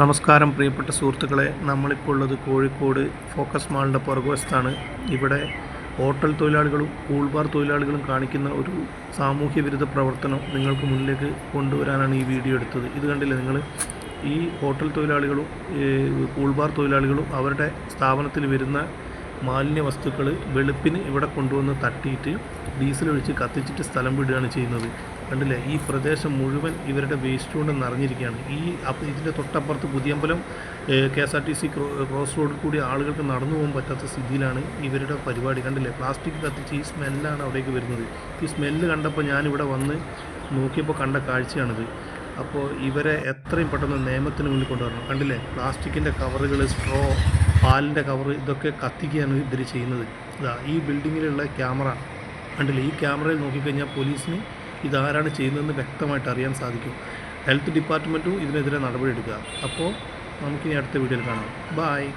നമസ്കാരം പ്രിയപ്പെട്ട സുഹൃത്തുക്കളെ, നമ്മളിപ്പോൾ ഉള്ളത് കോഴിക്കോട് ഫോക്കസ് മാളിൻ്റെ പുറകുവശത്താണ്. ഇവിടെ ഹോട്ടൽ തൊഴിലാളികളും കൂൾ ബാർ തൊഴിലാളികളും കാണിക്കുന്ന ഒരു സാമൂഹ്യ വിരുദ്ധ പ്രവർത്തനം നിങ്ങൾക്ക് മുന്നിലേക്ക് കൊണ്ടുവരാനാണ് ഈ വീഡിയോ എടുത്തത്. ഇത് കണ്ടില്ലേ നിങ്ങൾ? ഈ ഹോട്ടൽ തൊഴിലാളികളും കൂൾ ബാർ തൊഴിലാളികളും അവരുടെ സ്ഥാപനത്തിൽ വരുന്ന മാലിന്യ വസ്തുക്കൾ വെളുപ്പിന് ഇവിടെ കൊണ്ടുവന്ന് തട്ടിയിട്ട് ഡീസൽ ഒഴിച്ച് കത്തിച്ചിട്ട് സ്ഥലം വിടുകയാണ് ചെയ്യുന്നത്. കണ്ടില്ലേ? ഈ പ്രദേശം മുഴുവൻ ഇവരുടെ വേസ്റ്റ് കൊണ്ട് നിറഞ്ഞിരിക്കുകയാണ്. ഇതിൻ്റെ തൊട്ടപ്പുറത്ത് പുതിയമ്പലം KSRTC ക്രോസ് റോഡിൽ കൂടി ആളുകൾക്ക് നടന്നു പോകാൻ പറ്റാത്ത സ്ഥിതിയിലാണ് ഇവരുടെ പരിപാടി. കണ്ടില്ലേ? പ്ലാസ്റ്റിക് കത്തിച്ച് ഈ സ്മെല്ലാണ് അവിടേക്ക് വരുന്നത്. ഈ സ്മെല്ല് കണ്ടപ്പോൾ ഞാനിവിടെ വന്ന് നോക്കിയപ്പോൾ കണ്ട കാഴ്ചയാണിത്. അപ്പോൾ ഇവരെ എത്രയും പെട്ടെന്ന് നിയമത്തിന് മുന്നിൽ കൊണ്ടുവരണം. കണ്ടില്ലേ? പ്ലാസ്റ്റിക്കിൻ്റെ കവറുകൾ, സ്ട്രോ, പാലിൻ്റെ കവർ, ഇതൊക്കെ കത്തിക്കുകയാണ് ഇവർ ചെയ്യുന്നത്. ഈ ബിൽഡിങ്ങിലുള്ള ക്യാമറ കണ്ടില്ലേ? ഈ ക്യാമറയിൽ നോക്കിക്കഴിഞ്ഞാൽ പോലീസിന് ഇതാരാണ് ചെയ്യുന്നതെന്ന് വ്യക്തമായിട്ട് അറിയാൻ സാധിക്കും. ഹെൽത്ത് ഡിപ്പാർട്ട്മെൻറ്റും ഇതിനെതിരെ നടപടി എടുക്കുക. അപ്പോൾ നമുക്കിനി അടുത്ത വീഡിയോയിൽ കാണാം. ബായ്.